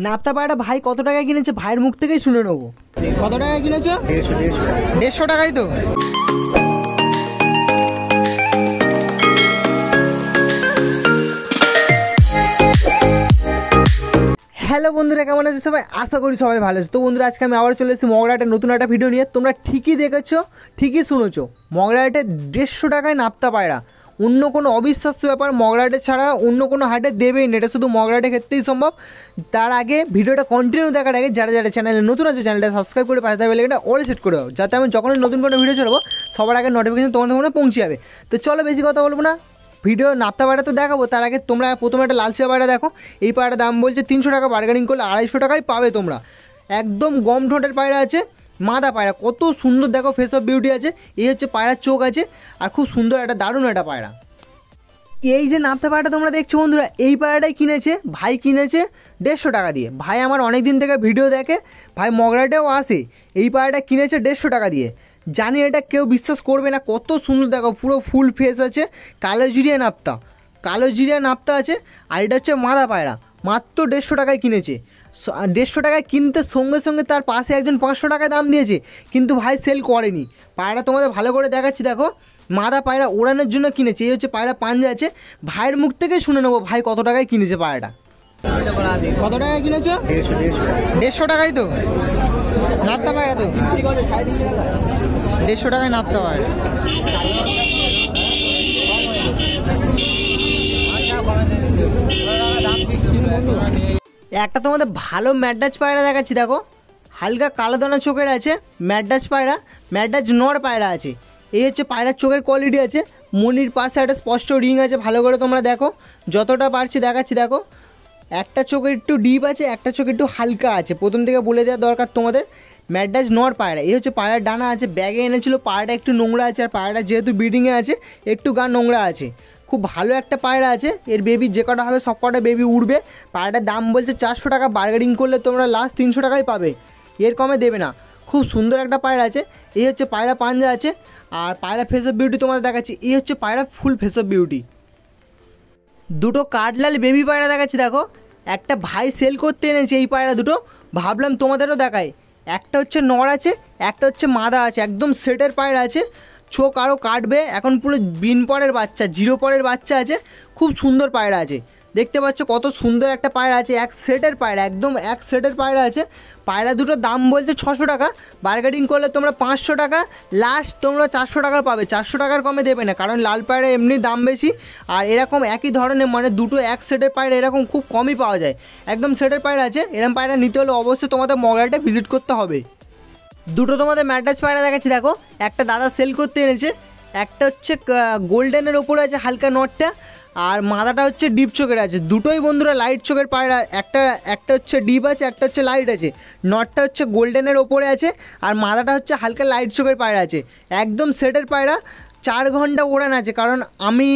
নাপ্তা পায়রাটা ভাই কত টাকায় কিনেছে ভাইয়ের মুখ থেকেই শুনে নেবো। কত টাকায় কিনেছো? 150 টাকায় তো। হ্যালো বন্ধুরা, কেমন আছে সবাই? আশা করি সবাই ভালো আছে। তো বন্ধুরা, আজকে আমি আবার চলে এসেছি মগরাহাটের নতুন একটা ভিডিও নিয়ে। তোমরা ঠিকই দেখেছো, ঠিকই শুনেছো, মগরাহাটে 150 টাকায় নাপ্তা পায়রা। অন্য কোনো অবিশ্বাস্য ব্যাপার, মগরাহাটে ছাড়া অন্য কোনো হাটে দেবেই না, এটা শুধু মগরাহাটের ক্ষেত্রেই সম্ভব। তার আগে ভিডিওটা কন্টিনিউ দেখার আগে যারা যারা চ্যানেলে নতুন আছে চ্যানেলটা সাবস্ক্রাইব করে পাশে থাকা বেলআইকনটা অল সেট করে দাও, যাতে আমি যখনই নতুন কোনো ভিডিও ছাড়বো সবার আগে নোটিফিকেশন তোমাদের ফোনে পৌঁছে যাবে। তো চলো বেশি কথা বলবো না, ভিডিও নাপ্তা পায়রা তো দেখাবো। তার আগে তোমরা প্রথমে একটা লাল শিরা পায়রা দেখো। এই পায়রার দাম বলছে 300 টাকা, বার্গেনিং করলে 250 টাকায় পাবে তোমরা। একদম গম ঠোঁটের পায়রা আছে, মাদা পায়রা, কত সুন্দর দেখো, ফেস অফ বিউটি আছে। এই হচ্ছে পায়রার চোখ আছে, আর খুব সুন্দর একটা দারুণ একটা পায়রা। এই যে নাপ্তা পায়রাটা তোমরা দেখছো বন্ধুরা, এই পায়রাটাই কিনেছে ভাই, কিনেছে 150 টাকা দিয়ে। ভাই আমার অনেক দিন থেকে ভিডিও দেখে, ভাই মগরাহাটেও আসে। এই পায়রাটা কিনেছে 150 টাকা দিয়ে। জানি এটা কেউ বিশ্বাস করবে না, কত সুন্দর দেখো, পুরো ফুল ফেস আছে, কালো জিরিয়া নাপ্তা, কালো জিরিয়া নাপ্তা আছে। আর এটা হচ্ছে মাদা পায়রা, মাত্র 150 টাকায় কিনেছে। 150 টাকায় কিনতে সঙ্গে সঙ্গে তার পাশে একজন 500 টাকায় দাম দিয়েছে, কিন্তু ভাই সেল করেনি। পায়রা তোমাদের ভালো করে দেখাচ্ছি দেখো, মাদা পায়রা ওড়ানোর জন্য কিনেছে। এই হচ্ছে পায়রা পাঞ্জা আছে। ভাইয়ের মুখ থেকে শুনে নেবো ভাই কত টাকায় কিনেছে পায়রাটা। কত টাকায় কিনেছো? 150 টাকায় তো নাপ্তা পায়রা, তো 150 টাকায় নাপ্তা পায়রা। একটা তোমাদের ভালো ম্যাড্রাজ পায়রা দেখাচ্ছি দেখো, হালকা কালো দানা চোখের আছে, ম্যাড্রাজ পায়রা, ম্যাড্রাজ নর পায়রা আছে। এই হচ্ছে পায়রার চোখের কোয়ালিটি আছে, মনির পাশে একটা স্পষ্ট রিং আছে, ভালো করে তোমরা দেখো, যতটা পারছি দেখাচ্ছি দেখো। একটা চোখ একটু ডিপ আছে, একটা চোখ একটু হালকা আছে, প্রথম থেকে বলে দেওয়া দরকার তোমাদের। ম্যাড্রাজ নর পায়রা। এই হচ্ছে পায়রার ডানা আছে, ব্যাগে এনেছিল, পায়রাটা একটু নোংরা আছে, আর পায়রাটা যেহেতু ব্রিডিংয়ে আছে একটু গা নোংরা আছে। খুব ভালো একটা পায়রা আছে, এর বেবি যে কটা হবে সব কটা বেবি উঠবে। পায়রাটার দাম বলছে 400 টাকা, বার্গেনিং করলে তোমরা লাস্ট 300 টাকায় পাবে, এর কমে দেবে না। খুব সুন্দর একটা পায়রা আছে। এই হচ্ছে পায়রা পাঞ্জা আছে, আর পায়রা ফেস অফ বিউটি তোমাদের দেখাচ্ছি। এই হচ্ছে পায়রা ফুল ফেস অফ বিউটি। দুটো কাঠলাল বেবি পায়রা দেখাচ্ছি দেখো, একটা ভাই সেল করতে এনেছে এই পায়রা দুটো, ভাবলাম তোমাদেরও দেখায়। একটা হচ্ছে নর আছে, একটা হচ্ছে মাদা আছে, একদম সেটের পায়রা আছে। চোখ আরও কাটবে, এখন পুরো বিন পরের বাচ্চা, জিরো পরের বাচ্চা আছে, খুব সুন্দর পায়রা আছে। দেখতে পাচ্ছ কত সুন্দর একটা পায়রা আছে, এক সেটের পায়রা, একদম এক সেটের পায়রা আছে। পায়রা দুটোর দাম বলছে 600 টাকা, বার্গেনিং করলে তোমরা 500 টাকা, লাস্ট তোমরা 400 টাকা পাবে। 400 টাকার কমে দেবে না, কারণ লাল পায়রা এমনি দাম বেশি, আর এরকম একই ধরনের মানে দুটো এক সেটের পায়রা এরকম খুব কমই পাওয়া যায়। একদম সেটের পায়রা আছে, এরকম পায়রা নিতে হলে অবশ্যই তোমাদের মগরাহাটে ভিজিট করতে হবে। দুটো তোমাদের ম্যাড্রাজ পায়রা দেখাচ্ছি দেখো, একটা দাদা সেল করতে এনেছে, একটা হচ্ছে গোল্ডেনের ওপরে আছে হালকা নটটা, আর মাদাটা হচ্ছে ডিপ চোখের আছে। দুটোই বন্ধুরা লাইট চোখের পায়রা, একটা হচ্ছে ডিপ আছে, একটা হচ্ছে লাইট আছে। নটটা হচ্ছে গোল্ডেনের ওপরে আছে, আর মাদাটা হচ্ছে হালকা লাইট চোখের পায়রা আছে। একদম সেটের পায়রা, 4 ঘন্টা ওড়ান আছে। কারণ আমি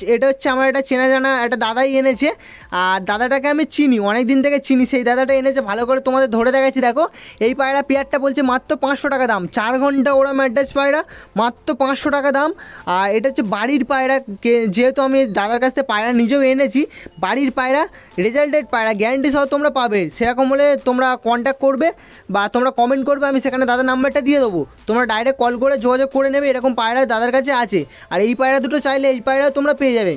এটা হচ্ছে আমার একটা চেনা জানা একটা দাদাই এনেছে, আর দাদাটাকে আমি চিনি, অনেক দিন থেকে চিনি, সেই দাদাটা এনেছে। ভালো করে তোমাদের ধরে দেখাচ্ছি দেখো, এই পায়রা পেয়ারটা বলছে মাত্র 500 টাকা দাম। 4 ঘন্টা ওড়া ম্যাড্রাজ পায়রা, মাত্র 500 টাকা দাম। আর এটা হচ্ছে বাড়ির পায়রা, যেহেতু আমি দাদার কাছ থেকে পায়রা নিজেও এনেছি, বাড়ির পায়রা, রেজাল্টেড পায়রা, গ্যারান্টি সহ তোমরা পাবে। সেরকম হলে তোমরা কন্ট্যাক্ট করবে বা তোমরা কমেন্ট করবে, আমি সেখানে দাদার নাম্বারটা দিয়ে দেবো, তোমরা ডাইরেক্ট কল করে যোগাযোগ করে নেবে। এরকম পায়রা দাদার কাছে আছে। আর এই পায়রা দুটো চাইলে এই পায়রাও তোমরা পেয়ে যাবে,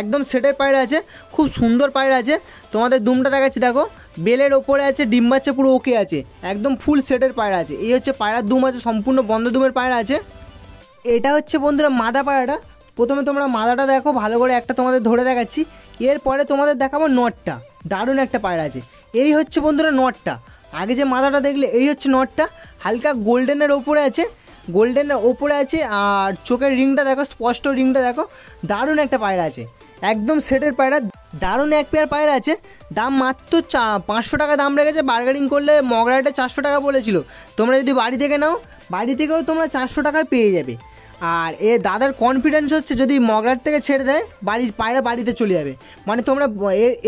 একদম সেটের পায়রা আছে, খুব সুন্দর পায়রা আছে। তোমাদের দুমটা দেখাচ্ছি দেখো, বেলের ওপরে আছে, ডিম বাচ্চা পুরো ওকে আছে, একদম ফুল সেটের পায়রা আছে। এই হচ্ছে পায়রার দুম আছে, সম্পূর্ণ বন্ধ দুমের পায়রা আছে। এটা হচ্ছে বন্ধুরা মাদা পায়রাটা। প্রথমে তোমরা মাদাটা দেখো ভালো করে, একটা তোমাদের ধরে দেখাচ্ছি, এরপরে তোমাদের দেখাবো নটটা। দারুণ একটা পায়রা আছে। এই হচ্ছে বন্ধুরা নটটা, আগে যে মাদাটা দেখলে এই হচ্ছে নটটা, হালকা গোল্ডেনের ওপরে আছে, গোল্ডেনের ওপরে আছে, আর চোখের রিংটা দেখো, স্পষ্ট রিংটা দেখো, দারুণ একটা পায়রা আছে, একদম সেটের পায়রা, দারুণ এক পেয়ার পায়রা আছে। দাম মাত্র 500 টাকা দাম রেখেছে, বার্গেনিং করলে মগরাহাটে 400 টাকা বলেছিল। তোমরা যদি বাড়ি থেকে নাও, বাড়ি থেকেও তোমরা 400 টাকায় পেয়ে যাবে। আর এ দাদার কনফিডেন্স হচ্ছে যদি মগরাহাট থেকে ছেড়ে দেয়, বাড়ির পায়রা বাড়িতে চলে যাবে। মানে তোমরা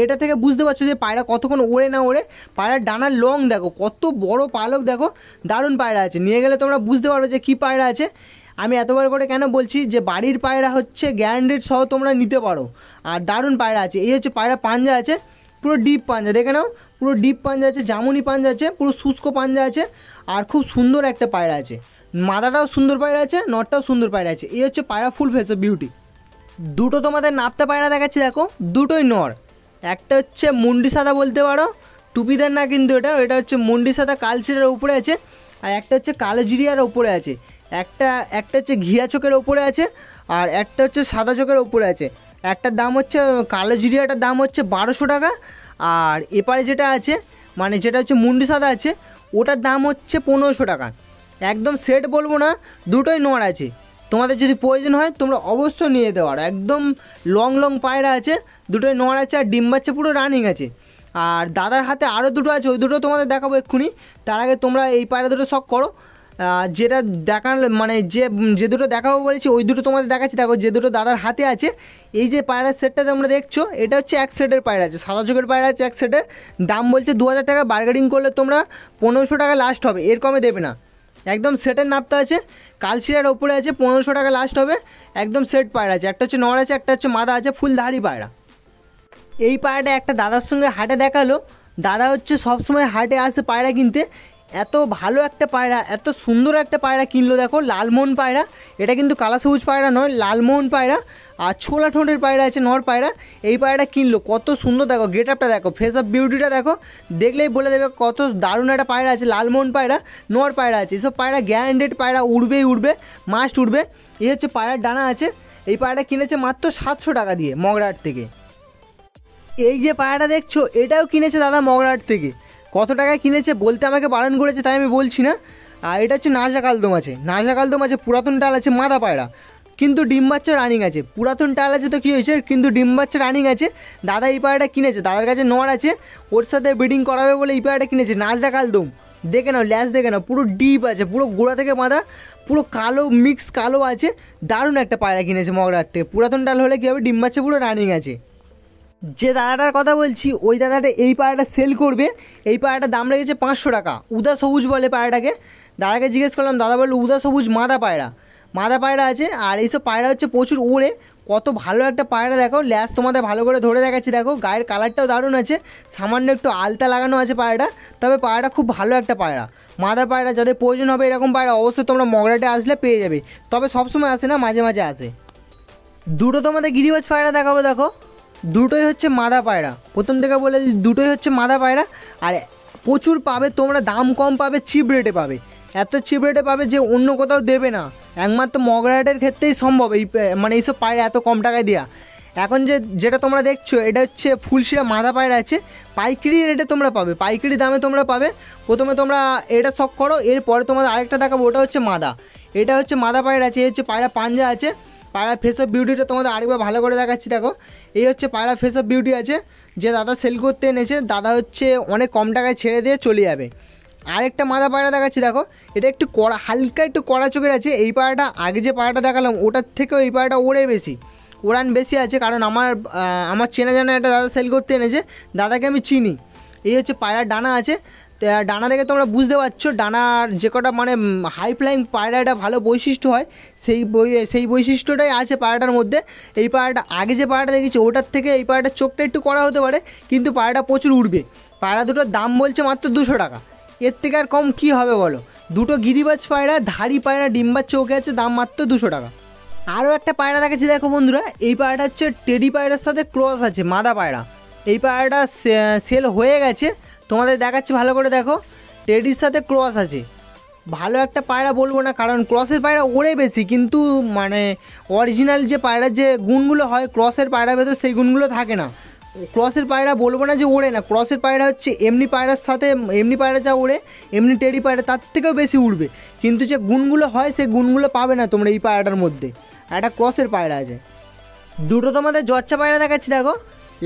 এটা থেকে বুঝতে পারছো যে পায়রা কতক্ষণ ওড়ে না ওড়ে। পায়রার ডানার লং দেখো, কত বড় পালক দেখো, দারুণ পায়রা আছে। নিয়ে গেলে তোমরা বুঝতে পারবে যে কী পায়রা আছে। আমি এতবার করে কেন বলছি যে বাড়ির পায়রা হচ্ছে গ্যারান্টেড সহ তোমরা নিতে পারো, আর দারুণ পায়রা আছে। এই হচ্ছে পায়রা পাঞ্জা আছে, পুরো ডিপ পাঞ্জা, দেখে নাও পুরো ডিপ পাঞ্জা আছে, জামুনি পাঞ্জা আছে, পুরো শুষ্ক পাঞ্জা আছে, আর খুব সুন্দর একটা পায়রা আছে। মাদাটাও সুন্দর পায়রা আছে, নটটাও সুন্দর পায়রা আছে। এই হচ্ছে পায়রা ফুল ফেস অফ বিউটি। দুটো তোমাদের নাপতা পায়রা দেখাচ্ছি, দেখো দুটোই নর। একটা হচ্ছে মুন্ডি সাদা বলতে পারো, টুপিদার না কিন্তু এটা হচ্ছে মুন্ডি সাদা কালচিরের উপরে আছে, আর একটা হচ্ছে কালো জিরিয়ার ওপরে আছে। একটা হচ্ছে ঘিয়া চোখের ওপরে আছে, আর একটা হচ্ছে সাদা চোখের ওপরে আছে। একটার দাম হচ্ছে কালো জিরিয়াটার দাম হচ্ছে 1200 টাকা, আর এপারে যেটা আছে মানে যেটা হচ্ছে মুন্ডি সাদা আছে ওটার দাম হচ্ছে 1500 টাকা। একদম সেট বলবো না, দুটোই নর আছে। তোমাদের যদি প্রয়োজন হয় তোমরা অবশ্যই নিয়ে যেতে পারো। একদম লং লং পায়রা আছে, দুটোই নর আছে, আর ডিম বাচ্চা পুরো রানিং আছে। আর দাদার হাতে আরও দুটো আছে, ওই দুটো তোমাদের দেখাবো এক্ষুনি। তার আগে তোমরা এই পায়রা দুটো শখ করো। যেটা দেখার মানে যে দুটো দেখাবো বলেছি ওই দুটো তোমাদের দেখাচ্ছি। দেখো যে দুটো দাদার হাতে আছে, এই যে পায়রার সেটটা তোমরা দেখছো এটা হচ্ছে এক সেটের পায়রা আছে, সাদা চোখের পায়রা আছে এক সেটের। দাম বলছে 2000 টাকা, বার্গেনিং করলে তোমরা 1500 টাকা লাস্ট হবে, এর কমে দেবে না। একদম সেটের নাপতা আছে, কালচিরার ওপরে আছে, 1500 টাকা লাস্ট হবে। একদম সেট পায়রা আছে, একটা হচ্ছে নর আছে, একটা হচ্ছে মাদা আছে, ফুলধারি পায়রা। এই পায়রাটা একটা দাদার সঙ্গে হাটে দেখালো। দাদা হচ্ছে সবসময় হাটে আসে পায়রা কিনতে। এত ভালো একটা পায়রা, এত সুন্দর একটা পায়রা কিনলো, দেখো লালমোহন পায়রা। এটা কিন্তু কালা সবুজ পায়রা নয়, লালমোহন পায়রা। আর ছোলা ঠোঁটের পায়রা আছে, নর পায়রা। এই পায়রাটা কিনলো, কত সুন্দর দেখো, গেট আপটা দেখো, ফেস অফ বিউটিটা দেখো, দেখলেই বলে দেবে কত দারুণ একটা পায়রা আছে। লালমোহন পায়রা, নর পায়রা আছে। এসব পায়রা গ্যারান্টেড পায়রা, উড়বেই উড়বে, মাস্ট উড়বে। এই হচ্ছে পায়রার ডানা আছে। এই পায়রাটা কিনেছে মাত্র 700 টাকা দিয়ে মগরাহাট থেকে। এই যে পায়রাটা দেখছো এটাও কিনেছে দাদা মগরাহাট থেকে। কত টাকায় কিনেছে বলতে আমাকে বারণ করেছে, তাই আমি বলছি না। আর এটা হচ্ছে নাজা কালদম আছে, নাজা কালদম আছে, পুরাতন টাল আছে, মাদা পায়রা, কিন্তু ডিম বাচ্চা রানিং আছে। পুরাতন টাল আছে তো কী হয়েছে, কিন্তু ডিম বাচ্চা রানিং আছে। দাদা এই পায়রাটা কিনেছে, দাদার কাছে নর আছে, ওর সাথে ব্রিডিং করাবে বলে এই পায়রাটা কিনেছে। নাজা কালদম দেখে নাও, ল্যাস দেখে নাও, পুরো ডিপ আছে, পুরো গোড়া থেকে মাদা, পুরো কালো মিক্স কালো আছে। দারুণ একটা পায়রা কিনেছে মগরাহাট থেকে। পুরাতন টাল হলে কী হবে, ডিম বাচ্চা পুরো রানিং আছে। যে দাদাটার কথা বলছি ওই দাদাটা এই পায়রাটা সেল করবে। এই পায়রাটার দাম লেগেছে 500 টাকা। উদা সবুজ বলে পায়রাটাকে। দাদাকে জিজ্ঞেস করলাম, দাদা বললো উদা সবুজ মাদা পায়রা, মাদা পায়রা আছে। আর এইসব পায়রা হচ্ছে প্রচুর ওড়ে, কত ভালো একটা পায়রা দেখো। ল্যাস তোমাদের ভালো করে ধরে দেখাচ্ছি, দেখো গায়ের কালারটাও দারুণ আছে, সামান্য একটু আলতা লাগানো আছে পায়রাটা। তবে পায়রাটা খুব ভালো একটা পায়রা, মাদা পায়রা। যাদের প্রয়োজন হবে এরকম পায়রা অবশ্যই তোমরা মগরাহাটে আসলে পেয়ে যাবে। তবে সবসময় আসে না, মাঝে মাঝে আসে। দুটো তোমাদের গিরিবাজ পায়রা দেখাবো, দেখো দুটোই হচ্ছে মাদা পায়রা। প্রথম থেকে বলে দুটোই হচ্ছে মাদা পায়রা। আর প্রচুর পাবে তোমরা, দাম কম পাবে, চিপ রেটে পাবে। এত চিপ রেটে পাবে যে অন্য কোথাও দেবে না, একমাত্র মগরাহাটের ক্ষেত্রেই সম্ভব এই মানে এইসব পায়রা এত কম টাকায় দেওয়া। এখন যেটা তোমরা দেখছো এটা হচ্ছে ফুলশিরা মাদা পায়রা আছে, পাইকারি রেটে তোমরা পাবে, পাইকারি দামে তোমরা পাবে। প্রথমে তোমরা এটা শখ করো, এরপরে তোমাদের আরেকটা দেখাবো, ওটা হচ্ছে মাদা। এটা হচ্ছে মাদা পায়রা আছে, এই হচ্ছে পায়রা পাঞ্জা আছে। পায়রা ফেস অফ বিউটিটা তোমাদের আরেকবার ভালো করে দেখাচ্ছি, দেখো এই হচ্ছে পায়রা ফেস অফ বিউটি আছে। যে দাদা সেল করতে এনেছে, দাদা হচ্ছে অনেক কম টাকায় ছেড়ে দিয়ে চলে যাবে। আরেকটা মাদা পায়রা দেখাচ্ছি, দেখো এটা একটু কড়া, হালকা একটু কড়া চোখের আছে। এই পায়রাটা আগে যে পায়রাটা দেখালাম ওটার থেকেও এই পায়রাটা ওড়ে বেশি, ওড়ান বেশি আছে। কারণ আমার চেনা জানা একটা দাদা সেল করতে এনেছে, দাদাকে আমি চিনি। এই হচ্ছে পায়রার ডানা আছে। ডানা দেখে তোমরা বুঝতে পারছো, ডানার যে কটা মানে হাই ফ্লাইং পায়রা একটা ভালো বৈশিষ্ট্য হয়, সেই বৈশিষ্ট্যটাই আছে পায়রাটার মধ্যে। এই পায়রাটা আগে যে পায়রাটা দেখেছি ওটার থেকে এই পায়রাটার চোখটা একটু কড়া হতে পারে, কিন্তু পায়রাটা প্রচুর উড়বে। পায়রা দুটোর দাম বলছে মাত্র 200 টাকা, এর থেকে আর কম কী হবে বলো। দুটো গিরিবাজ পায়রা, ধাড়ি পায়রা, ডিম্বার চোখে আছে, দাম মাত্র 200 টাকা। আরও একটা পায়রা দেখাচ্ছি, দেখো বন্ধুরা এই পায়রাটা হচ্ছে টেডি পায়রার সাথে ক্রস আছে, মাদা পায়রা। এই পায়রাটা সেল হয়ে গেছে, তোমাদের দেখাচ্ছি ভালো করে, দেখো টেডির সাথে ক্রস আছে। ভালো একটা পায়রা বলবো না, কারণ ক্রসের পায়রা ওড়ে বেশি, কিন্তু মানে অরিজিনাল যে পায়রার যে গুণগুলো হয় ক্রসের পায়রার ভেতর সেই গুণগুলো থাকে না। ক্রসের পায়রা বলবো না যে ওড়ে না, ক্রসের পায়রা হচ্ছে এমনি পায়রার সাথে, এমনি পায়রা যা ওড়ে এমনি টেডি পায়রা তার থেকেও বেশি উড়বে, কিন্তু যে গুণগুলো হয় সেই গুণগুলো পাবে না তোমরা এই পায়রাটার মধ্যে। একটা ক্রসের পায়রা আছে। দুটো তোমাদের জচ্চা পায়রা দেখাচ্ছি, দেখো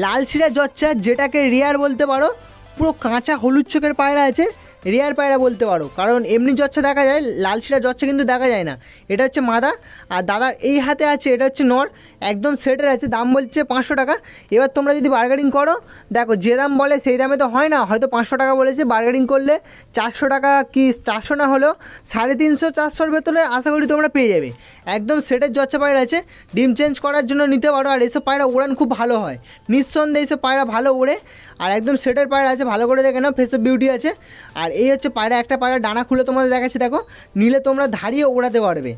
লাল শিরা জচ্চা, যেটাকে রেয়ার বলতে পারো। পুরো কাঁচা হলুদ চোখের পায়রা আছে, রেয়ার পায়রা বলতে পারো, কারণ এমনি জচ্ছা দেখা যায়, লাল শিরা জচ্ছা কিন্তু দেখা যায় না। এটা হচ্ছে মাদা, আর দাদার এই হাতে আছে এটা হচ্ছে নর, একদম সেটের আছে, দাম বলছে 500 টাকা। এবার তোমরা যদি বার্গেনিং করো, দেখো যে দাম বলে সেই দামে তো হয় না, হয়তো 500 টাকা বলেছে, বার্গেনিং করলে 400 টাকা কি 400 না হলেও 350 400-র ভেতরে আশা করি তোমরা পেয়ে যাবে। একদম সেটের জচ্চা পায়রা আছে, ডিম চেঞ্জ করার জন্য নিতে পারো। আর এইসব পায়রা উড়ান খুব ভালো হয়, নিঃসন্দেহে এইসব পায়রা ভালো ওড়ে। আর একদম সেটের পায়রা আছে, ভালো করে দেখে নাও, ফেস অফ বিউটি আছে। আর এই হচ্ছে পায়রা, একটা পায়রা ডানা খুলে তোমাদের দেখাচ্ছি, দেখো, নিলে তোমরা ধারিয়ে ওড়াতে পারবে।